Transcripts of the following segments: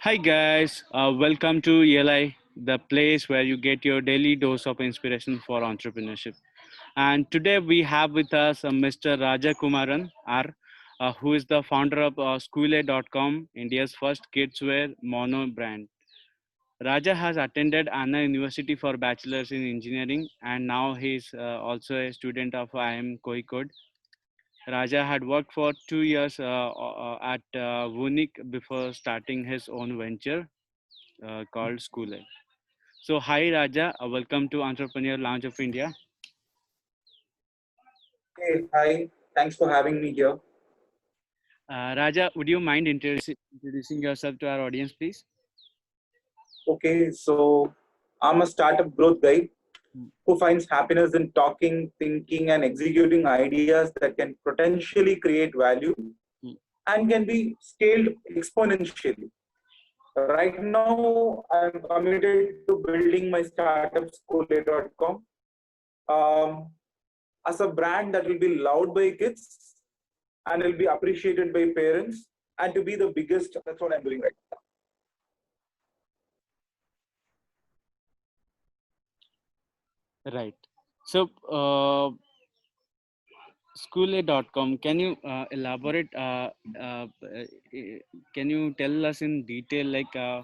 Hi guys, welcome to ELI, the place where you get your daily dose of inspiration for entrepreneurship. And today we have with us Mr. Raja Kumaran R, who is the founder of Schoolay.com, India's first kidswear mono brand. Raja has attended Anna University for bachelor's in engineering, and now he is also a student of IIM Kozhikode. Raja had worked for 2 years at Wunik before starting his own venture called Schoolay. So, hi Raja, welcome to Entrepreneur Lounge of India. Hey, hi. Thanks for having me here. Raja, would you mind introducing yourself to our audience, please? Okay, so I'm a startup growth guy Mm, who finds happiness in talking, thinking, and executing ideas that can potentially create value mm, and can be scaled exponentially. Right now, I'm committed to building my startup Schoolay.com um, as a brand that will be loved by kids and will be appreciated by parents and to be the biggest. That's what I'm doing right now. right. So, Schoolay.com, can you elaborate? Can you tell us in detail, like uh,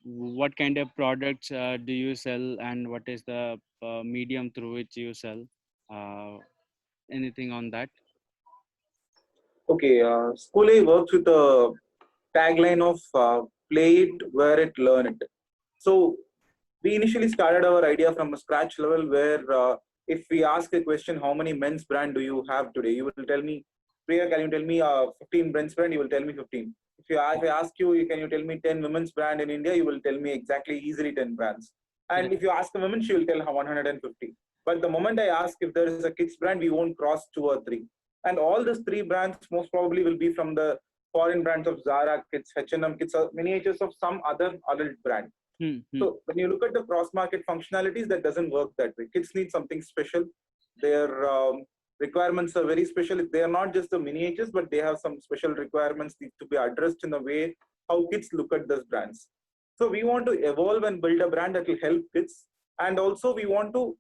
what kind of products do you sell, and what is the medium through which you sell? Uh, Anything on that? Okay, Schoolay works with a tagline of play it, wear it, learn it. So we initially started our idea from a scratch level where if we ask a question, how many men's brand do you have today? You will tell me, Priya, can you tell me 15 men's brand? You will tell me 15. If I ask you, can you tell me 10 women's brand in India? You will tell me exactly easily 10 brands. And Right. if you ask a woman, she will tell her 150. But the moment I ask if there is a kids brand, we won't cross two or three. And all these three brands most probably will be from the foreign brands of Zara Kids, H&M Kids, or miniatures of some other adult brand. Hmm, hmm, So when you look at the cross-market functionalities, that doesn't work that way. Kids need something special. Their requirements are very special. They are not just the miniatures, but they have some special requirements need to be addressed in a way how kids look at those brands. So we want to evolve and build a brand that will help kids, and also we want to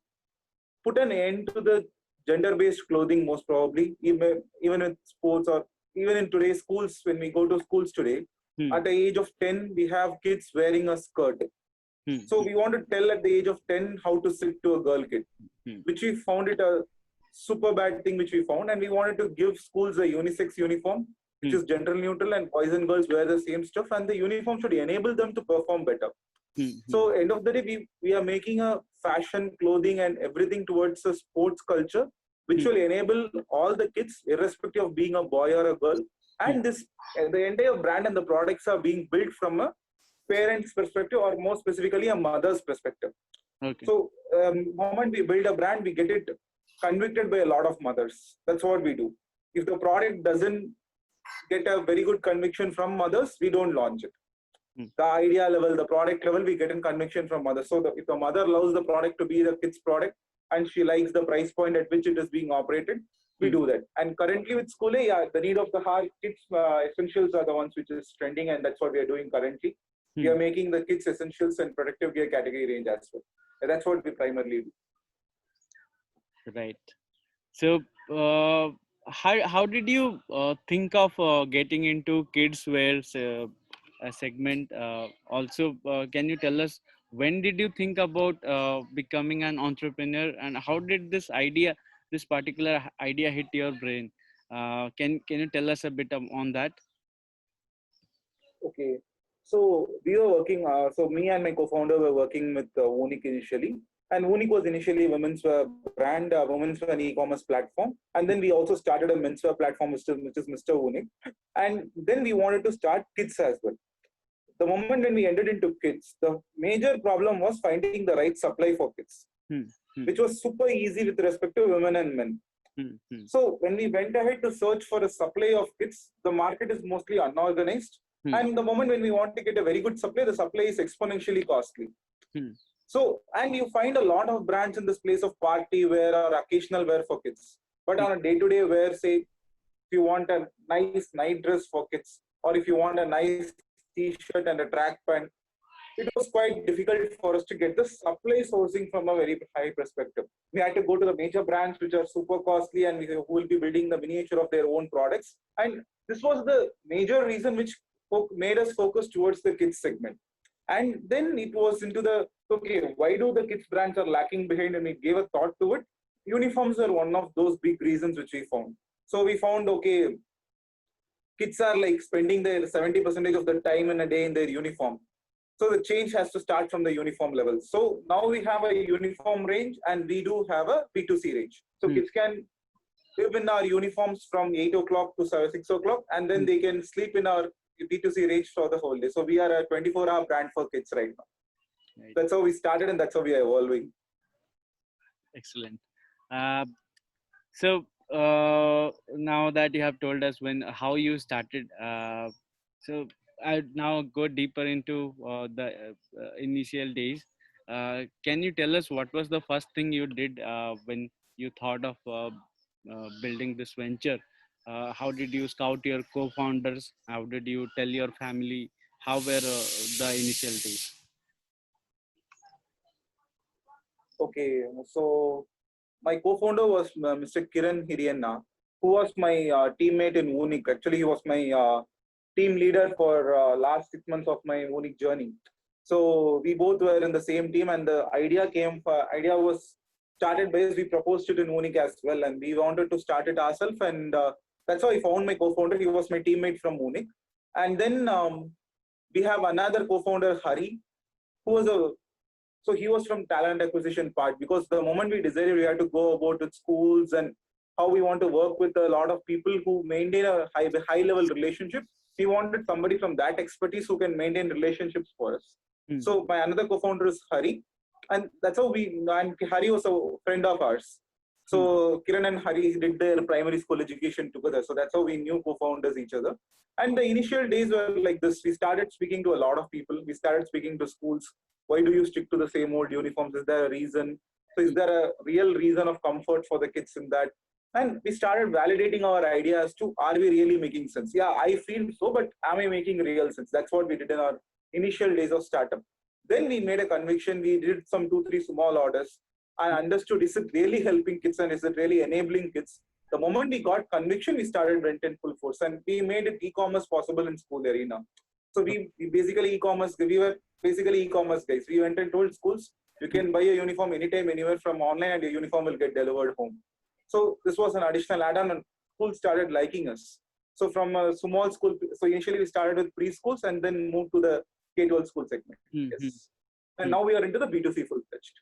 put an end to the gender-based clothing. Most probably, even in sports or even in today's schools, when we go to schools today, hmm, at the age of 10, we have kids wearing a skirt. hmm, So hmm, we want to tell at the age of 10 how to sit to a girl kid, hmm, which we found it a super bad thing which we found. And we wanted to give schools a unisex uniform, which hmm, is gender neutral and boys and girls wear the same stuff. And the uniform should enable them to perform better. hmm, hmm, So end of the day, we are making a fashion, clothing and everything towards a sports culture, which hmm, will enable all the kids, irrespective of being a boy or a girl. hmm. And this the entire brand and the products are being built from a parent's perspective or more specifically a mother's perspective. Okay. So moment we build a brand, we get it convicted by a lot of mothers. That's what we do. If the product doesn't get a very good conviction from mothers, we don't launch it. Hmm, The idea level, the product level, we get in conviction from mothers. So if the mother loves the product to be the kids product and she likes the price point at which it is being operated, we hmm, do that. And currently with Schoolay, yeah, the need of the heart kids essentials are the ones which is trending, and that's what we are doing currently. We hmm. are making the kids essentials and protective gear category range as well. And that's what we primarily do. Right. So, how did you think of getting into kids wear a segment? Also, can you tell us when did you think about becoming an entrepreneur, and how did this particular idea hit your brain? Can you tell us a bit on that? Okay. So we were working, so me and my co-founder were working with Wunik initially. And Wunik was initially a women's wear brand, women's wear e-commerce platform. And then we also started a menswear platform, which is Mr. Wunik. And then we wanted to start kids as well. The moment when we entered into kids, the major problem was finding the right supply for kids, Hmm, hmm, which was super easy with respect to women and men. hmm, hmm, So when we went ahead to search for a supply of kits, the market is mostly unorganized. hmm, And the moment when we want to get a very good supply, the supply is exponentially costly. hmm, So, and you find a lot of brands in this place of party wear or occasional wear for kids. But hmm, on a day-to-day wear, say, if you want a nice night dress for kids, or if you want a nice t-shirt and a track pant, it was quite difficult for us to get the supply sourcing from a very high perspective. We had to go to the major brands which are super costly and who will be building the miniature of their own products. And this was the major reason which made us focus towards the kids segment. And then it was into the, okay, why do the kids brands are lacking behind, and we gave a thought to it. Uniforms are one of those big reasons which we found. So we found, okay, kids are like spending their 70% of the time in a day in their uniform. So the change has to start from the uniform level. So now we have a uniform range and we do have a B2C range. So kids can live in our uniforms from 8 o'clock to 6 o'clock, and then they can sleep in our B2C range for the whole day. So we are a 24-hour brand for kids right now. Right. That's how we started and that's how we are evolving. Excellent. So now that you have told us how you started, so I now go deeper into the initial days. Can you tell us what was the first thing you did when you thought of building this venture? How did you scout your co-founders? How did you tell your family? How were the initial days? Okay, so my co-founder was Mr. Kiran Hiriyanna, who was my teammate in Woonik. Actually, he was my team leader for last 6 months of my Woonik journey. So we both were in the same team, and the idea was started by us. We proposed it in Woonik as well, and we wanted to start it ourselves. And that's how I found my co-founder. He was my teammate from Woonik. And then we have another co-founder, Hari, who was so he was from talent acquisition part, because the moment we decided we had to go about with schools and how we want to work with a lot of people who maintain a high level relationship, we wanted somebody from that expertise who can maintain relationships for us. So my another co-founder is Hari, and that's how and Hari was a friend of ours. So Kiran and Hari did their primary school education together. So that's how we knew co-founders each other. And the initial days were like this. We started speaking to a lot of people. We started speaking to schools. Why do you stick to the same old uniforms? Is there a reason? So is there a real reason of comfort for the kids in that? And we started validating our ideas to, are we really making sense? Yeah, I feel so, but am I making real sense? That's what we did in our initial days of startup. Then we made a conviction. We did some 2-3 small orders. I understood, is it really helping kids and is it really enabling kids? The moment we got conviction, we started went in full force, and we made it e-commerce possible in school arena. So we basically e-commerce, we were basically e-commerce guys. We went and told schools, you can buy a uniform anytime, anywhere from online, and your uniform will get delivered home. So this was an additional add-on, and schools started liking us. So from a small school, so initially we started with preschools and then moved to the K-12 school segment. Yes. And now we are into the B2C full-fledged.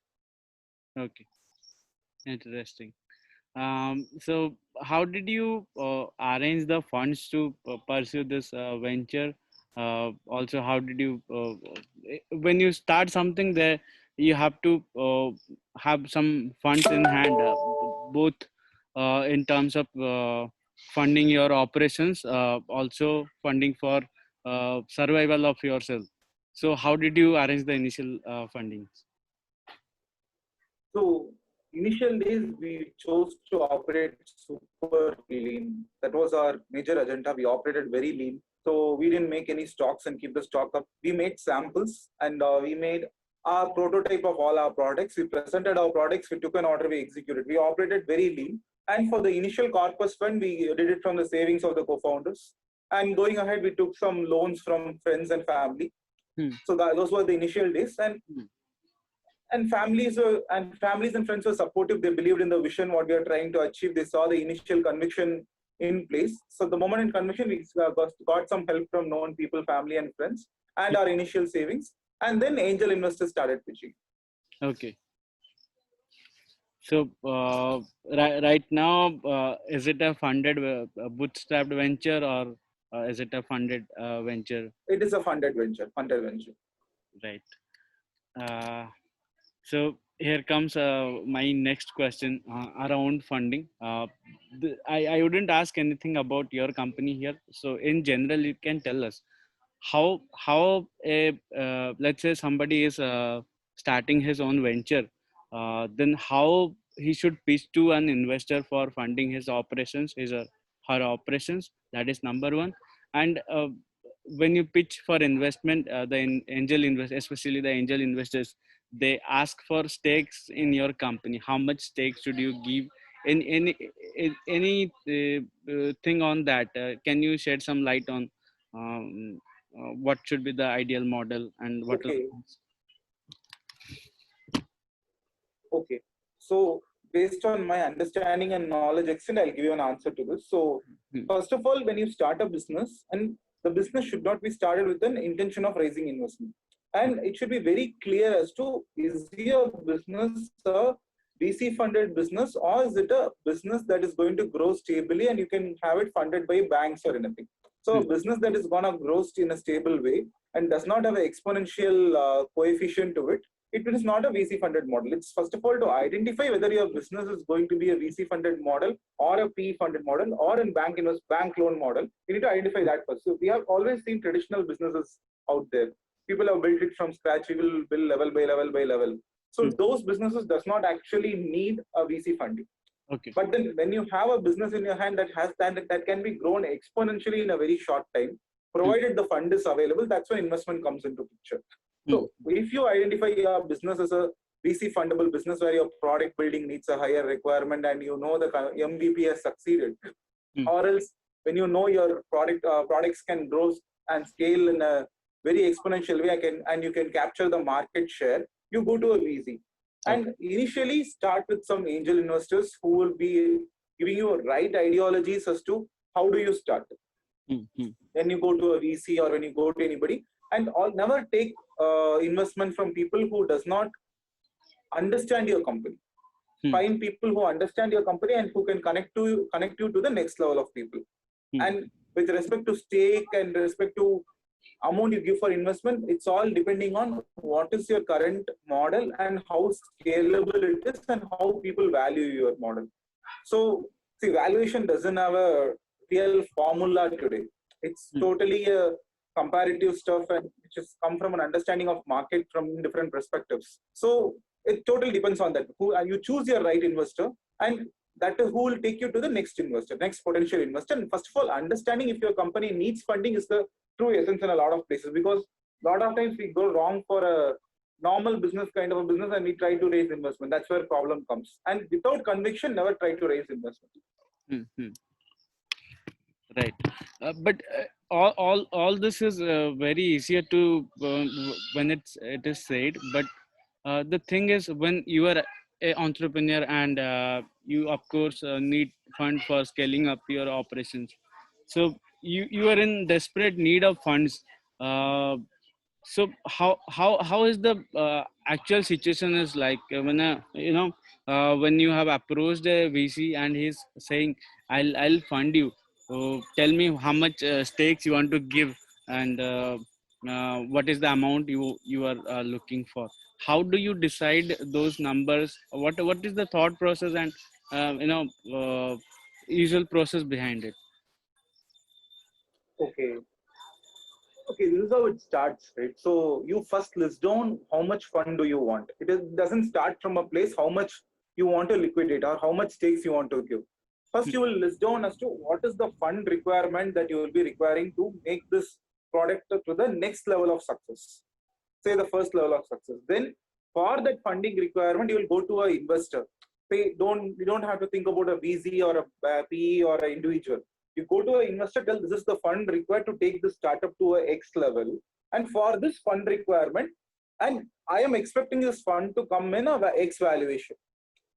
Okay, interesting. So how did you arrange the funds to pursue this venture? Also, how did you, when you start something there, you have to have some funds in hand, both in terms of funding your operations, also funding for survival of yourself. So how did you arrange the initial funding? So initial days, we chose to operate super lean. That was our major agenda. We operated very lean. So we didn't make any stocks and keep the stock up. We made samples, and we made our prototype of all our products. We presented our products. We took an order. We executed. We operated very lean. And for the initial corpus fund, we did it from the savings of the co-founders. And going ahead, we took some loans from friends and family. So those were the initial days. And families and friends were supportive. They believed in the vision, what we are trying to achieve. They saw the initial conviction in place. So the moment in conviction, we got some help from known people, family and friends, and our initial savings. And then angel investors started pitching. Okay. So right now, is it a funded, bootstrapped venture, or is it a funded venture? It is a funded venture. Right. So here comes my next question around funding. I wouldn't ask anything about your company here. So in general, you can tell us how let's say somebody is starting his own venture, then how he should pitch to an investor for funding his operations, his or her operations. That is number one. And when you pitch for investment, angel invest, especially the angel investors, they ask for stakes in your company. How much stakes should you give? Any thing on that? Can you shed some light on what should be the ideal model and what are the Okay. things? Okay. So based on my understanding and knowledge extent, I'll give you an answer to this. So Hmm. first of all, when you start a business, and the business should not be started with an intention of raising investment. And it should be very clear as to, is your business a VC funded business, or is it a business that is going to grow stably and you can have it funded by banks or anything? So a Hmm. business that is going to grow in a stable way and does not have an exponential coefficient to it, it is not a VC funded model. It's first of all to identify whether your business is going to be a VC funded model or a PE funded model or in bank loan model. You need to identify that first. So we have always seen traditional businesses out there. People have built it from scratch. We will build level by level by level. So Hmm. those businesses does not actually need a VC funding. Okay. But then when you have a business in your hand that has that can be grown exponentially in a very short time, Hmm. provided the fund is available, that's when investment comes into picture. Hmm. So if you identify your business as a VC fundable business where your product building needs a higher requirement and you know the MVP has succeeded, Hmm. or else when you know your products can grow and scale in a very exponential way, and you can capture the market share, you go to a VC. Okay. And initially start with some angel investors who will be giving you a right ideologies as to how do you start. Hmm. Hmm. When you go to a VC or when you go to anybody, and all, never take investment from people who does not understand your company. Hmm. Find people who understand your company and who can connect you to the next level of people. Hmm. And with respect to stake and respect to amount you give for investment, it's all depending on what is your current model and how scalable it is and how people value your model. So see, valuation doesn't have a real formula today. It's Hmm. totally a comparative stuff and it just come from an understanding of market from different perspectives. So it totally depends on that. Who you choose your right investor, and that is who will take you to the next investor, next potential investor. And first of all, understanding if your company needs funding is the true essence in a lot of places, because a lot of times we go wrong for a normal business kind of a business and we try to raise investment. That's where problem comes. And without conviction, never try to raise investment. Hmm. Hmm. Right. But all this is very easier to when it is said. But the thing is, when you are a entrepreneur and you of course need fund for scaling up your operations, so you are in desperate need of funds. So how is the actual situation is like when when you have approached a VC and he's saying I'll fund you. So tell me how much stakes you want to give, and what is the amount you are looking for. How do you decide those numbers? What is the thought process and usual process behind it? Okay. Okay, this is how it starts, right? So you first list down how much fund do you want. Doesn't start from a place how much you want to liquidate or how much stakes you want to give. First, you will list down as to what is the fund requirement that you will be requiring to make this product to the next level of success. Say the first level of success. Then, for that funding requirement, you will go to an investor. You don't have to think about a VC or a PE or an individual. You go to an investor, tell this is the fund required to take the startup to a X level. And for this fund requirement, and I am expecting this fund to come in a X valuation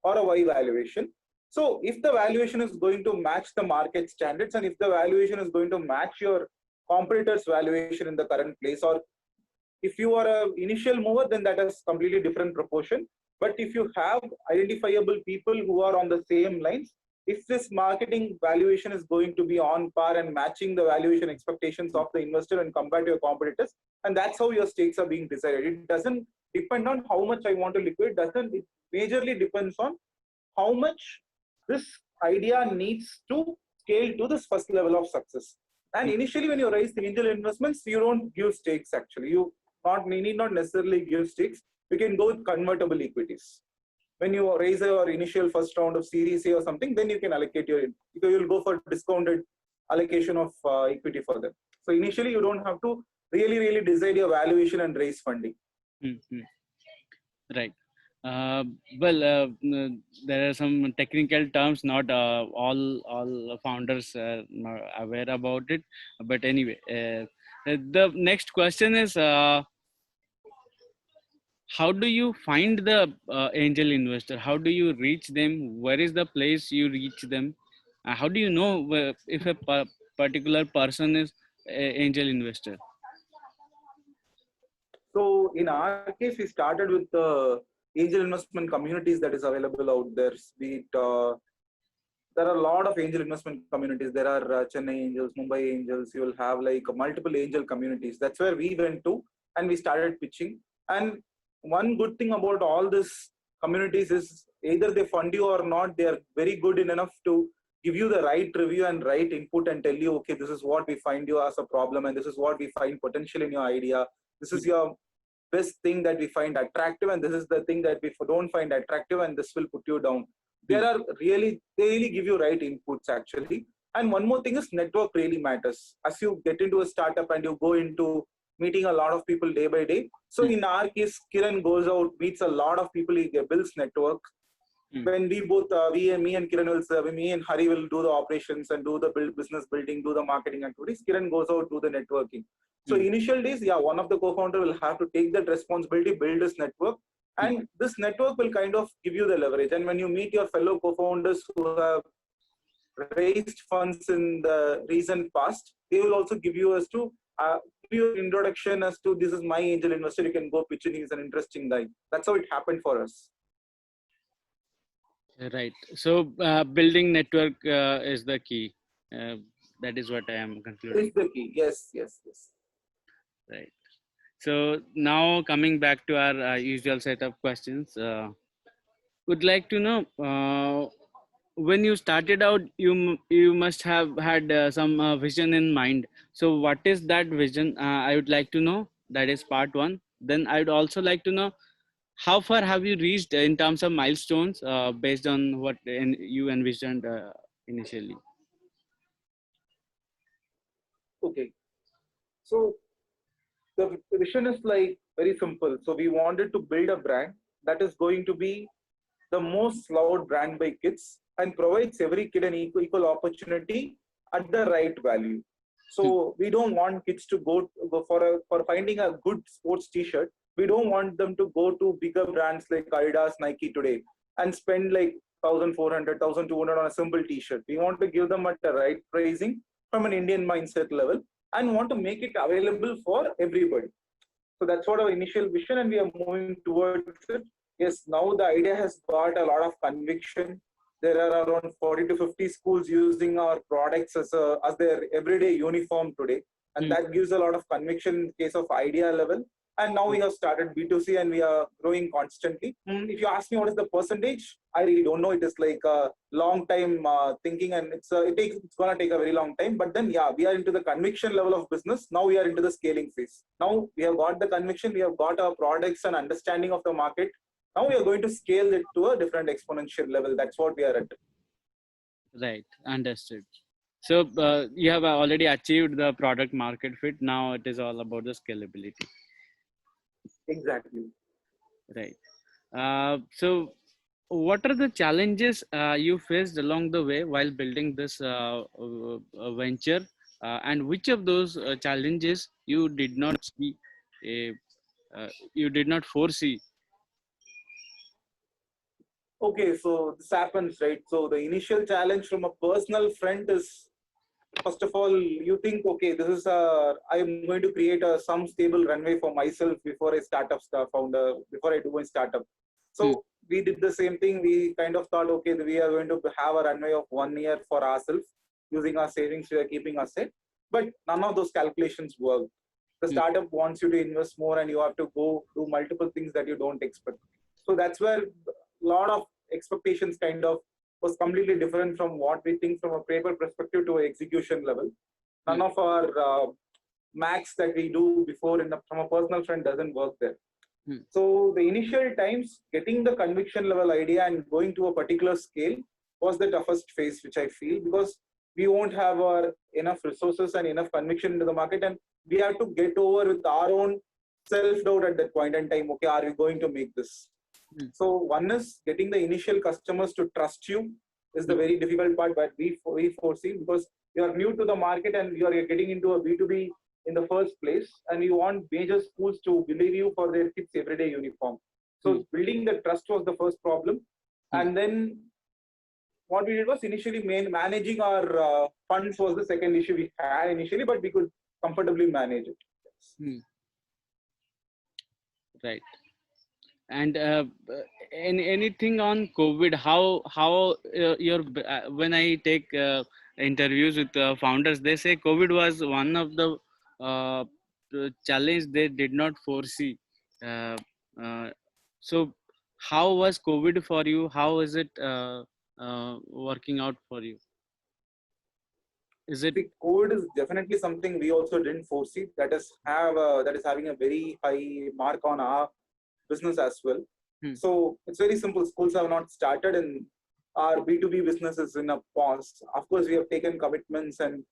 or a Y valuation. So if the valuation is going to match the market standards, and if the valuation is going to match your competitors' valuation in the current place, or if you are a initial mover, then that is completely different proportion. But if you have identifiable people who are on the same lines, if this marketing valuation is going to be on par and matching the valuation expectations of the investor and compared to your competitors, and that's how your stakes are being decided. It doesn't depend on how much I want to liquidate. It majorly depends on how much this idea needs to scale to this first level of success. And initially, when you raise the angel investments, you don't give stakes actually. You need not necessarily give stakes. You can go with convertible equities. When you raise your initial first round of Series A or something, then you can allocate your, because you'll go for discounted allocation of equity for them. So initially, you don't have to really decide your valuation and raise funding. Right. Uh, well, there are some technical terms not all founders are aware about it. But anyway, the next question is, how do you find the angel investor? How do you reach them? Where is the place you reach them? How do you know if a particular person is a angel investor? So in our case, we started with the angel investment communities that is available out there. Be it, there are a lot of angel investment communities. There are Chennai Angels, Mumbai Angels. You will have like multiple angel communities. That's where we went to, and we started pitching. And one good thing about all these communities is either they fund you or not. They are very good enough to give you the right review and right input and tell you, okay, this is what we find you as a problem, and this is what we find potential in your idea. This is your best thing that we find attractive, and this is the thing that we don't find attractive, and this will put you down. There are they really give you right inputs actually. And one more thing is network really matters. As you get into a startup and you go into meeting a lot of people day by day. So in our case, Kiran goes out, meets a lot of people, he builds network. When we both, me and Kiran will serve, me and Hari will do the operations and do the business building, do the marketing activities. Kiran goes out, do the networking. So initial days, yeah, one of the co-founder will have to take that responsibility, build this network, and this network will kind of give you the leverage. And when you meet your fellow co-founders who have raised funds in the recent past, they will also give you give you an introduction as to this is my angel investor. You can go pitch in. He's an interesting guy. That's how it happened for us. Right. So building network is the key. That is what I am concluding. Is the key. Yes. Right. So now coming back to our usual set of questions, would like to know, when you started out, you must have had some vision in mind. So what is that vision? I would like to know. That is part one. Then I would also like to know, how far have you reached in terms of milestones based on what you envisioned initially? Okay. So the vision is like very simple. So we wanted to build a brand that is going to be the most loved brand by kids and provides every kid an equal opportunity at the right value. So we don't want kids to go for finding a good sports T-shirt. We don't want them to go to bigger brands like Adidas, Nike today and spend like 1,400, 1,200 on a simple T-shirt. We want to give them at the right pricing from an Indian mindset level and want to make it available for everybody. So that's what our initial vision, and we are moving towards it. Yes, now the idea has got a lot of conviction. There are around 40 to 50 schools using our products as their everyday uniform today. And that gives a lot of conviction in case of idea level. And now we have started B2C and we are growing constantly. If you ask me what is the percentage, I really don't know. It is like a long time thinking, and it's going to take a very long time. But then, yeah, we are into the conviction level of business. Now we are into the scaling phase. Now we have got the conviction, we have got our products and understanding of the market. Now we are going to scale it to a different exponential level. That's what we are at. Right, understood. So you have already achieved the product market fit. Now it is all about the scalability. Exactly. Right. So what are the challenges you faced along the way while building this venture, and which of those challenges you did not see, you did not foresee? Okay, so this happens, right? So the initial challenge from a personal front is, first of all, you think, okay, this is I'm going to create some stable runway for myself before I before I do my startup. So we did the same thing. We kind of thought, okay, we are going to have a runway of 1 year for ourselves using our savings we are keeping aside. But none of those calculations work. The startup wants you to invest more and you have to go do multiple things that you don't expect. So that's where a lot of expectations kind of was completely different from what we think from a paper perspective to an execution level. None of our max that we do before from a personal front doesn't work there. So the initial times, getting the conviction level idea and going to a particular scale was the toughest phase, which I feel, because we won't have our enough resources and enough conviction into the market, and we have to get over with our own self-doubt at that point in time. Okay, are we going to make this? So one is getting the initial customers to trust you is the very difficult part, but we foresee, because you are new to the market and you are getting into a B2B in the first place, and you want major schools to believe you for their kids' everyday uniform. So building the trust was the first problem, and then what we did was initially managing our funds was the second issue we had initially, but we could comfortably manage it. Right. And anything on COVID? How when I take interviews with founders, they say COVID was one of the challenge they did not foresee. Uh, so, how was COVID for you? How is it working out for you? Is it? The COVID is definitely something we also didn't foresee. That is having a very high mark on our business as well. So it's very simple. Schools have not started, and our B2B business is in a pause. Of course, we have taken commitments and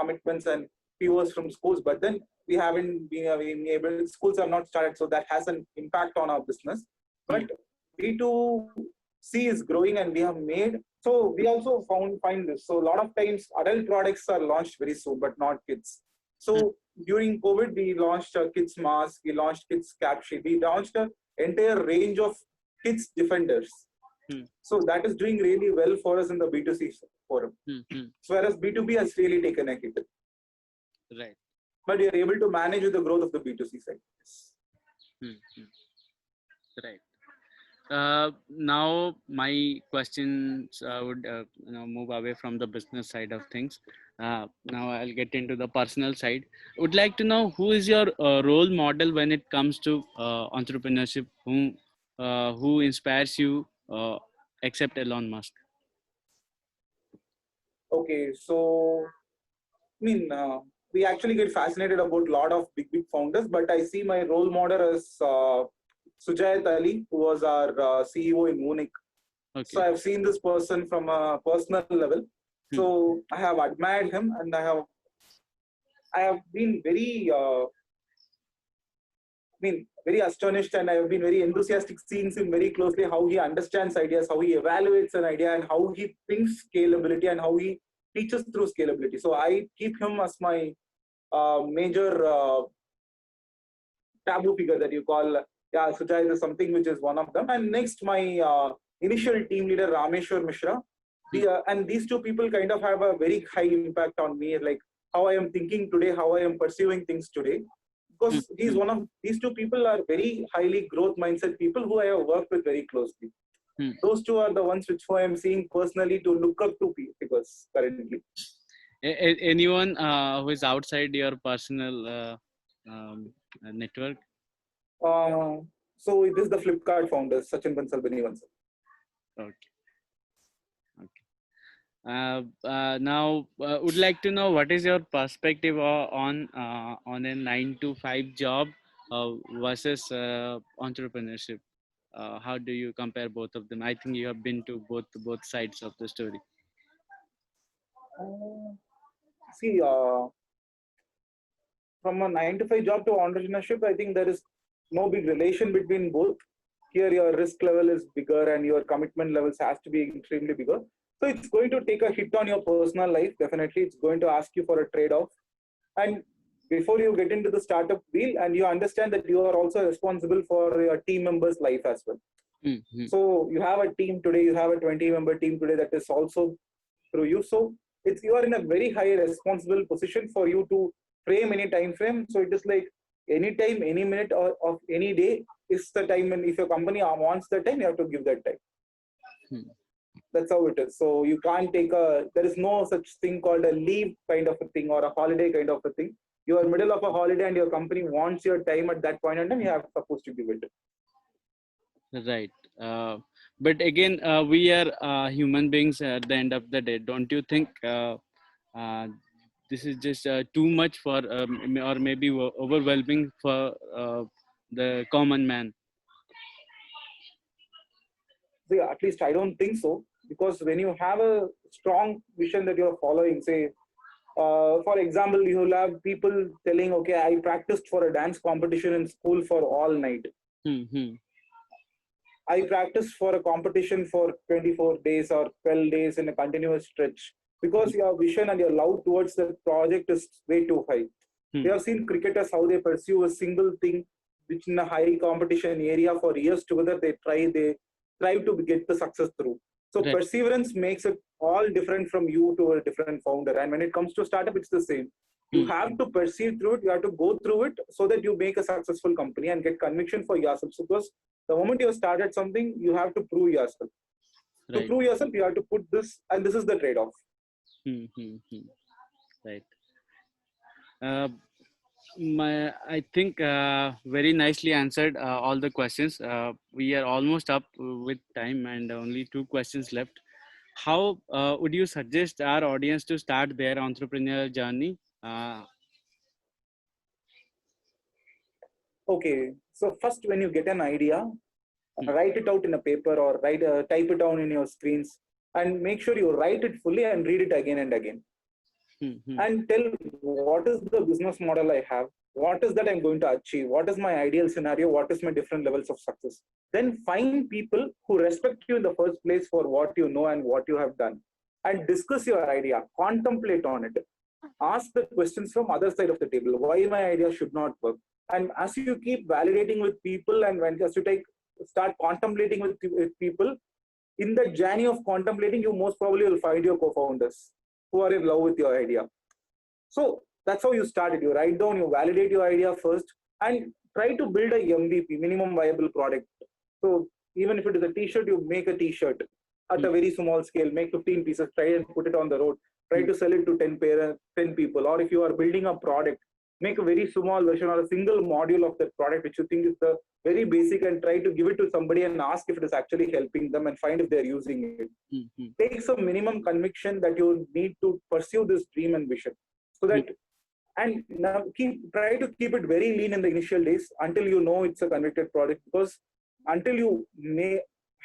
commitments and POs from schools, but then we haven't been able. Schools have not started, so that has an impact on our business. But B2C is growing, and we have made. So we also find this. So a lot of times, adult products are launched very soon, but not kids. So during COVID, we launched a kids mask, we launched kids cap sheet, we launched an entire range of kids defenders. So that is doing really well for us in the B2C forum. So whereas B2B has really taken a hit. Right. But we are able to manage with the growth of the B2C side. Right. Now my questions would move away from the business side of things. Now I'll get into the personal side. Would like to know who is your role model when it comes to entrepreneurship. Who inspires you, except Elon Musk? Okay, so we actually get fascinated about a lot of big founders, but I see my role model as Sujayat Ali, who was our CEO in Munich. Okay. So I've seen this person from a personal level. So I have admired him, and I have been very very astonished, and I have been very enthusiastic seeing him very closely, how he understands ideas, how he evaluates an idea, and how he thinks scalability, and how he teaches through scalability. So I keep him as my major taboo figure that you call. Yeah, Sujay is something which is one of them. And next, my initial team leader, Rameshwar Mishra. And these two people kind of have a very high impact on me, like how I am thinking today, how I am pursuing things today. Because these two people are very highly growth mindset people who I have worked with very closely. Those two are the ones which I am seeing personally to look up to because currently. Anyone who is outside your personal network? So this is the Flipkart founder, Sachin Bansal Banivansal. Okay. Now, would like to know what is your perspective on a 9-to-5 job versus entrepreneurship. How do you compare both of them? I think you have been to both sides of the story. See, from a 9-to-5 job to entrepreneurship, I think there is no big relation between both. Here, your risk level is bigger and your commitment levels has to be extremely bigger. So it's going to take a hit on your personal life. Definitely, it's going to ask you for a trade-off. And before you get into the startup wheel, and you understand that you are also responsible for your team members' life as well. So you have a team today, you have a 20-member team today that is also through you. So you are in a very high responsible position for you to frame any time frame. So it is like any time, any minute of any day is the time, and if your company wants the time, you have to give that time. That's how it is. So you can't take there is no such thing called a leave kind of a thing or a holiday kind of a thing. You are middle of a holiday and your company wants your time at that point in time, you are supposed to give it. Right. But again, we are human beings at the end of the day. Don't you think this is just too much for, or maybe overwhelming for the common man? So, at least I don't think so. because when you have a strong vision that you're following, say, for example, you'll have people telling, okay, I practiced for a dance competition in school for all night. Hmm. I practiced for a competition for 24 days or 12 days in a continuous stretch because your vision and your love towards the project is way too high. We Hmm. have seen cricketers how they pursue a single thing, which in a high competition area for years together they try to get the success through. So Right. perseverance makes it all different from you to a different founder. And when it comes to startup, it's the same. You Hmm. have to perceive through it, you have to go through it so that you make a successful company and get conviction for yourself. Because the moment you have started something, you have to prove yourself. To Right. prove yourself, you have to put this, and this is the trade-off. Hmm. Hmm. Hmm. Right. Uh, I think very nicely answered all the questions. We are almost up with time and only 2 questions left. How would you suggest our audience to start their entrepreneurial journey? Okay, so first, when you get an idea, Hmm. write it out in a paper or type it down in your screens, and make sure you write it fully and read it again and again, Hmm. Hmm. and tell what is the business model I have, what is that I'm going to achieve, what is my ideal scenario, what is my different levels of success. Then find people who respect you in the first place for what you know and what you have done, and discuss your idea, contemplate on it, ask the questions from other side of the table, why my idea should not work. And as you keep validating with people, and when as you start contemplating with people, in the journey of contemplating, you most probably will find your co-founders who are in love with your idea. So that's how you started. You write down, you validate your idea first, and try to build a MVP, minimum viable product. So even if it is a t-shirt, you make a t-shirt at Hmm. a very small scale, make 15 pieces, try and put it on the road, try Hmm. to sell it to 10 people. Or if you are building a product, make a very small version or a single module of that product, which you think is the very basic, and try to give it to somebody and ask if it is actually helping them and find if they're using it. Hmm. Hmm. Take some minimum conviction that you need to pursue this dream and vision, so Hmm. that, and now try to keep it very lean in the initial days until you know it's a convicted product. Because until you may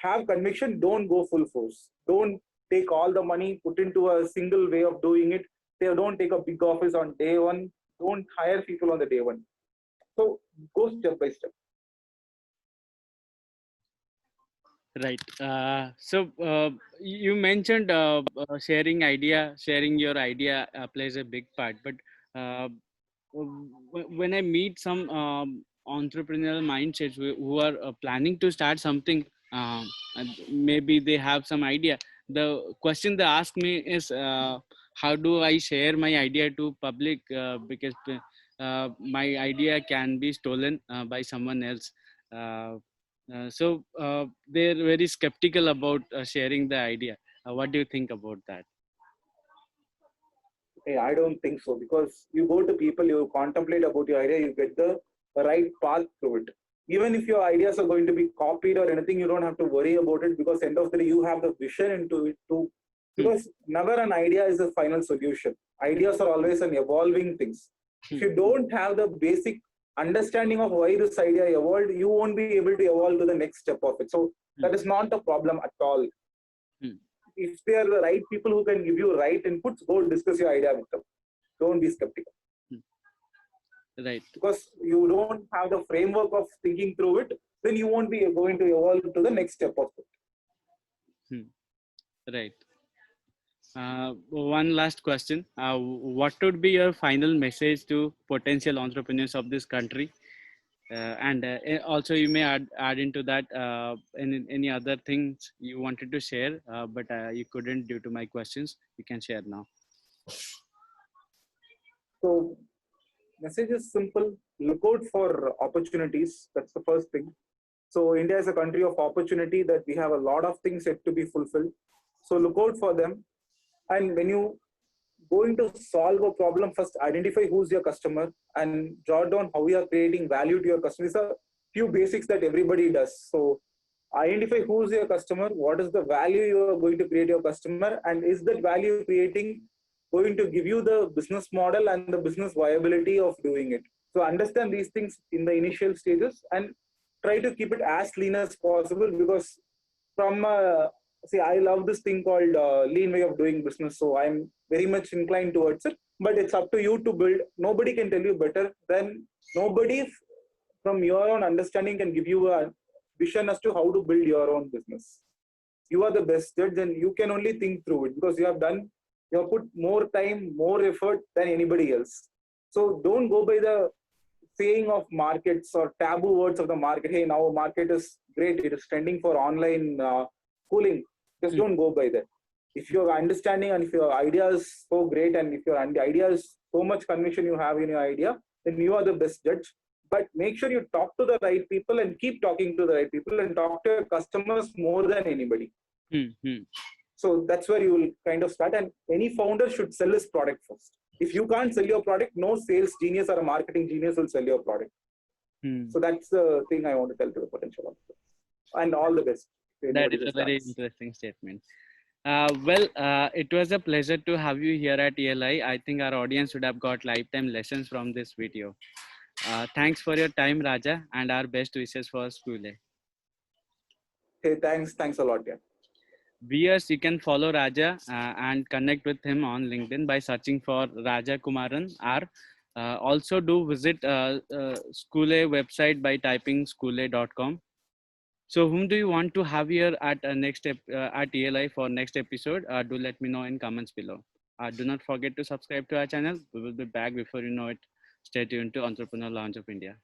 have conviction, don't go full force, don't take all the money, put into a single way of doing it. They don't take a big office on day one, don't hire people on the day one. So go step by step. Right. You mentioned sharing your idea plays a big part. But uh, when I meet some entrepreneurial mindsets who are planning to start something, and maybe they have some idea. The question they ask me is, how do I share my idea to public? Because my idea can be stolen by someone else. Uh, they're very skeptical about sharing the idea. What do you think about that? Hey, I don't think so, because you go to people, you contemplate about your idea, you get the right path through it. Even if your ideas are going to be copied or anything, you don't have to worry about it, because end of the day, you have the vision into it too. Hmm. Because never an idea is a final solution. Ideas are always an evolving things. If Hmm. you don't have the basic understanding of why this idea evolved, you won't be able to evolve to the next step of it. So Hmm. that is not a problem at all. Hmm. If they are the right people who can give you right inputs, go discuss your idea with them. Don't be skeptical, Hmm. Right. because you don't have the framework of thinking through it. Then you won't be going to evolve to the next step of it. Hmm. Right. One last question. What would be your final message to potential entrepreneurs of this country? And also, you may add into that any other things you wanted to share, but you couldn't due to my questions. You can share now. So message is simple: look out for opportunities. That's the first thing. So India is a country of opportunity, that we have a lot of things yet to be fulfilled. So look out for them. And when you going to solve a problem, first identify who's your customer and jot down how you are creating value to your customer. These are few basics that everybody does. So identify who's your customer, what is the value you are going to create your customer, and is that value creating going to give you the business model and the business viability of doing it. So understand these things in the initial stages and try to keep it as lean as possible, because from a see, I love this thing called lean way of doing business. So I'm very much inclined towards it. But it's up to you to build. Nobody can tell you better than nobody from your own understanding can give you a vision as to how to build your own business. You are the best judge, and you can only think through it because you have put more time, more effort than anybody else. So don't go by the saying of markets or taboo words of the market. Hey, now market is great. It is trending for online schooling. Just don't go by that. If your understanding and if your idea is so great and if your idea is so much conviction you have in your idea, then you are the best judge. But make sure you talk to the right people and keep talking to the right people and talk to your customers more than anybody. Mm-hmm. So that's where you will kind of start. And any founder should sell his product first. If you can't sell your product, no sales genius or a marketing genius will sell your product. So that's the thing I want to tell to the potential entrepreneurs. And all the best. That is a very interesting statement. It was a pleasure to have you here at ELI. I think our audience would have got lifetime lessons from this video. Thanks for your time, Raja, and our best wishes for Skule. Hey, thanks a lot. Yeah. Viewers, you can follow Raja and connect with him on LinkedIn by searching for Raja Kumaran R. Also do visit Skule website by typing skule.com. So whom do you want to have here at at ELI for next episode? Do let me know in comments below. Do not forget to subscribe to our channel. We will be back before you know it. Stay tuned to Entrepreneur Launch of India.